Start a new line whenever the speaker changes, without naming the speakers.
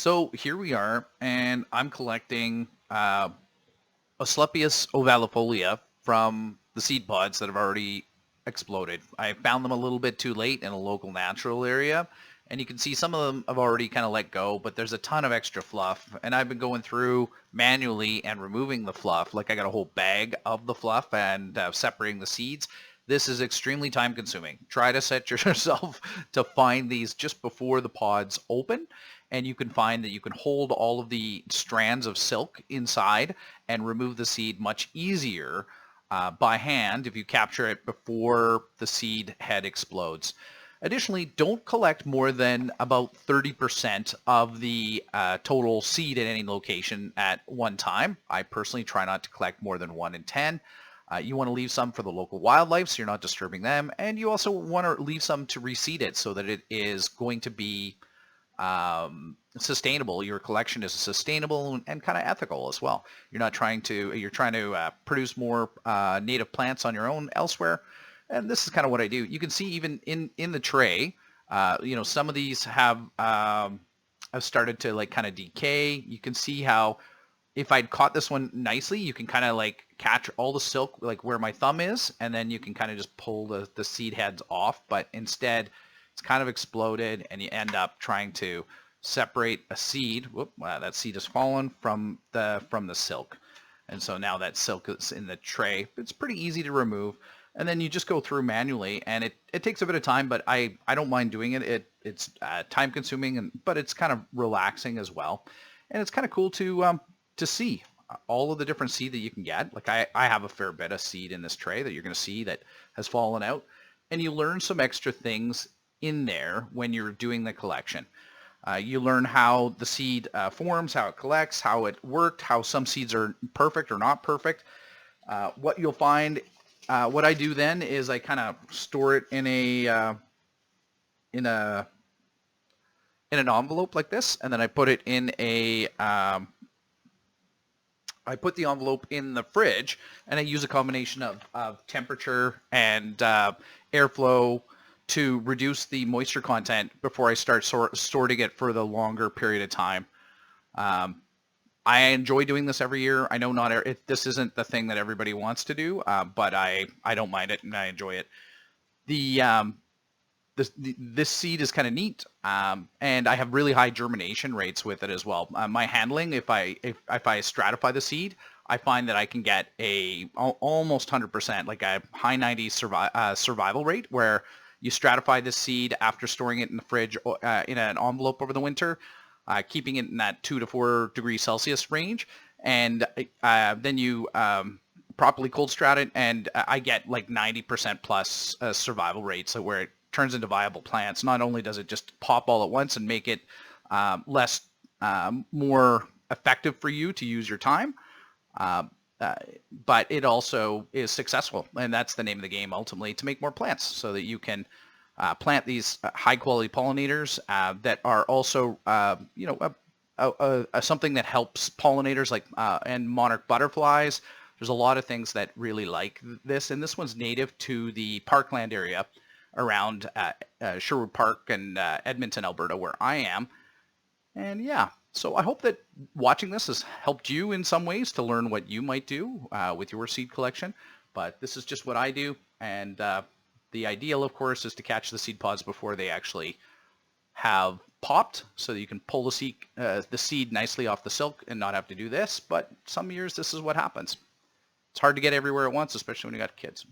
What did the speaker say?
So here we are, and I'm collecting Asclepias ovalifolia from the seed pods that have already exploded. I found them a little bit too late in a local natural area, and you can see some of them have already kind of let go, but there's a ton of extra fluff, and I've been going through manually and removing the fluff. Like I got a whole bag of the fluff and separating the seeds. This is extremely time consuming. Try to set yourself to find these just before the pods open, and you can find that you can hold all of the strands of silk inside and remove the seed much easier by hand if you capture it before the seed head explodes. Additionally, don't collect more than about 30% of the total seed at any location at one time. I personally try not to collect more than 1 in 10. You want to leave some for the local wildlife so you're not disturbing them, and you also want to leave some to reseed it so that it is going to be sustainable. Your collection is sustainable and kind of ethical as well. You're trying to produce more native plants on your own elsewhere, and this is kind of what I do. You can see even in the tray, some of these have started to like kind of decay. You can see how if I'd caught this one nicely, you can kind of like catch all the silk like where my thumb is, and then you can kind of just pull the seed heads off. But instead, it's kind of exploded, and you end up trying to separate a seed. Whoop, wow, that seed has fallen from the silk. And so now that silk is in the tray. It's pretty easy to remove. And then you just go through manually, and it takes a bit of time, but I don't mind doing it. It's time consuming, but it's kind of relaxing as well. And it's kind of cool to see all of the different seed that you can get. Like I have a fair bit of seed in this tray that you're going to see that has fallen out. And you learn some extra things in there when you're doing the collection. You learn how the seed forms, how it collects, how it worked, how some seeds are perfect or not perfect. What you'll find, what I do then is I kind of store it in an envelope like this, and then I put it in I put the envelope in the fridge, and I use a combination of temperature and airflow to reduce the moisture content before I start sorting it for the longer period of time. I enjoy doing this every year. I know this isn't the thing that everybody wants to do, but I don't mind it and I enjoy it. This seed is kind of neat, and I have really high germination rates with it as well. My handling, if I stratify the seed, I find that I can get almost 100%, like a high 90s survival rate, where you stratify the seed after storing it in the fridge in an envelope over the winter, keeping it in that 2 to 4 degrees Celsius range, and then you properly cold strat it, and I get like 90% plus survival rate, so where it turns into viable plants. Not only does it just pop all at once and make it more effective for you to use your time, but it also is successful, and that's the name of the game ultimately, to make more plants so that you can plant these high quality pollinators that are also something that helps pollinators like and monarch butterflies. There's a lot of things that really like this, and this one's native to the parkland area around Sherwood Park and Edmonton, Alberta, where I am. And yeah, so I hope that watching this has helped you in some ways to learn what you might do with your seed collection. But this is just what I do, and the ideal, of course, is to catch the seed pods before they actually have popped, so that you can pull the seed nicely off the silk and not have to do this. But some years this is what happens. It's hard to get everywhere at once, especially when you got kids.